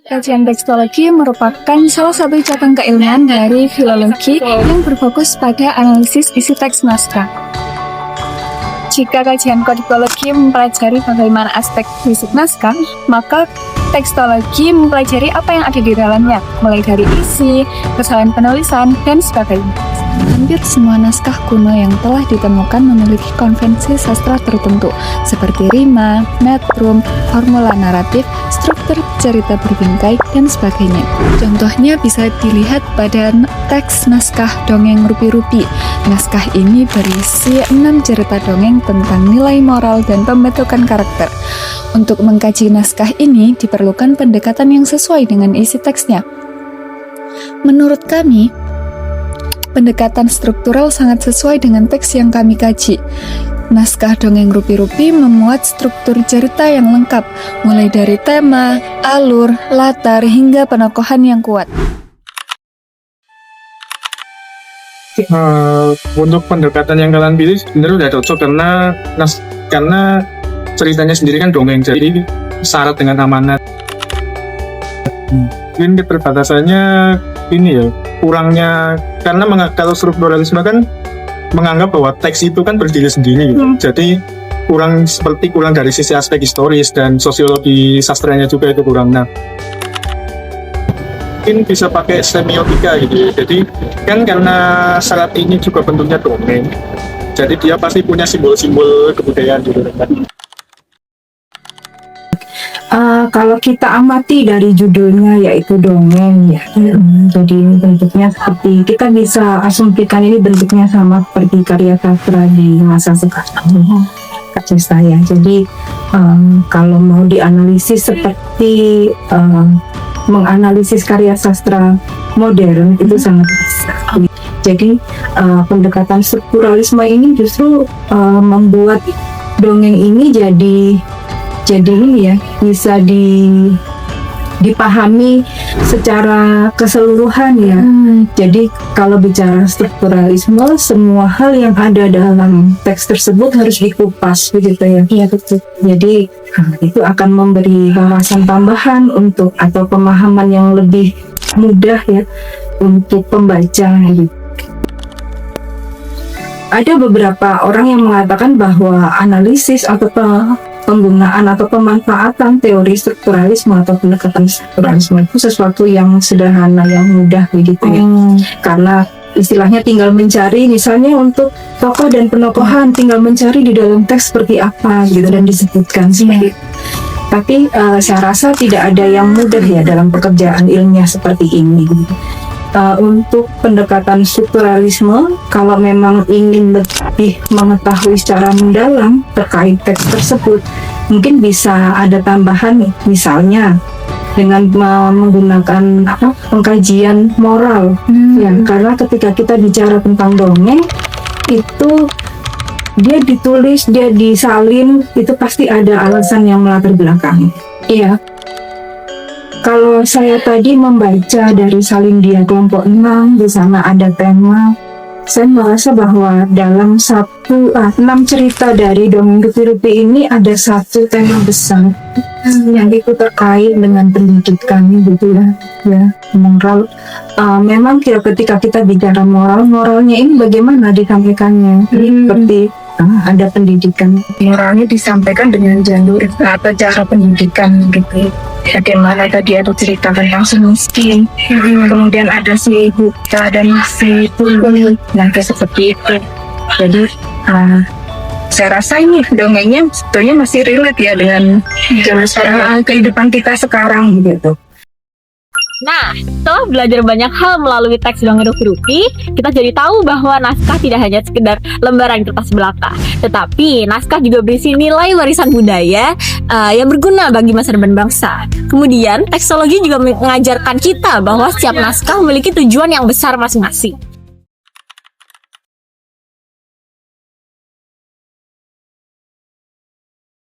Kajian tekstologi merupakan salah satu cabang keilmuan dari filologi yang berfokus pada analisis isi teks naskah. Jika kajian kodikologi mempelajari bagaimana aspek fisik naskah, maka tekstologi mempelajari apa yang ada di dalamnya, mulai dari isi, kesalahan penulisan, dan sebagainya. Hampir semua naskah kuno yang telah ditemukan memiliki konvensi sastra tertentu, seperti rima, metrum, formula naratif, struktur cerita berbingkai, dan sebagainya. Contohnya bisa dilihat pada teks naskah dongeng Rupi-Rupi. Naskah ini berisi 6 cerita dongeng tentang nilai moral dan pembentukan karakter. Untuk mengkaji naskah ini diperlukan pendekatan yang sesuai dengan isi teksnya. Menurut kami, pendekatan struktural sangat sesuai dengan teks yang kami kaji. Naskah dongeng Rupi-Rupi memuat struktur cerita yang lengkap, mulai dari tema, alur, latar, hingga penokohan yang kuat. Untuk pendekatan yang kalian pilih sebenarnya udah cocok karena ceritanya sendiri kan dongeng, jadi syarat dengan amanat. Mungkin keterbatasannya ini ya, kurangnya karena kalau strukturalisme kan menganggap bahwa teks itu kan berdiri sendiri, jadi kurang dari sisi aspek historis dan sosiologi sastranya juga itu kurang. Nah, mungkin bisa pakai semiotika gitu. Jadi kan karena syarat ini juga bentuknya dongeng, jadi dia pasti punya simbol-simbol kebudayaan gitu kan. Kalau kita amati dari judulnya yaitu dongeng ya, jadi ini bentuknya seperti, kita bisa asumsikan ini bentuknya sama seperti karya sastra di masa sekarang, kasih saya. Jadi kalau mau dianalisis seperti menganalisis karya sastra modern itu sangat bisa. Jadi pendekatan strukturalisme ini justru membuat dongeng ini jadi ini ya, bisa dipahami secara keseluruhan ya. Jadi kalau bicara strukturalisme, semua hal yang ada dalam teks tersebut harus dikupas begitu ya. Iya betul. Jadi itu akan memberi wawasan tambahan atau pemahaman yang lebih mudah ya untuk pembaca gitu. Ada beberapa orang yang mengatakan bahwa analisis atau penggunaan atau pemanfaatan teori strukturalisme atau pendekatan strukturalisme itu sesuatu yang sederhana, yang mudah begitu ya. Karena istilahnya tinggal mencari, misalnya untuk tokoh dan penokohan tinggal mencari di dalam teks seperti apa gitu dan disebutkan seperti itu. Tapi saya rasa tidak ada yang mudah ya dalam pekerjaan ilmiah seperti ini. Untuk pendekatan strukturalisme, kalau memang ingin lebih mengetahui secara mendalam terkait teks tersebut, mungkin bisa ada tambahan, misalnya dengan menggunakan pengkajian moral. Ya, karena ketika kita bicara tentang dongeng itu dia ditulis, dia disalin, itu pasti ada alasan yang melatar belakangi. Iya. Kalau saya tadi membaca dari Salindia kelompok 6, di sana ada tema, saya merasa bahwa dalam 6 cerita dari dongeng Rupi-Rupi ini ada satu tema besar yang itu terkait dengan pendidikan gitu ya, moral. Memang ketika kita bicara moralnya ini bagaimana disampaikannya, seperti ada pendidikan, moralnya disampaikan dengan jalur atau cara pendidikan gitu. Bagaimana tadi ada cerita tentang si miskin, kemudian ada si buta dan si tuli, nanti seperti itu. Jadi saya rasa ini dongengnya sebetulnya masih relate ya dengan kehidupan kita sekarang gitu. Nah, setelah belajar banyak hal melalui teks dongeng Rupi-Rupi, kita jadi tahu bahwa naskah tidak hanya sekedar lembaran kertas belaka, tetapi naskah juga berisi nilai warisan budaya yang berguna bagi masa depan bangsa. Kemudian, tekstologi juga mengajarkan kita bahwa setiap naskah memiliki tujuan yang besar masing-masing.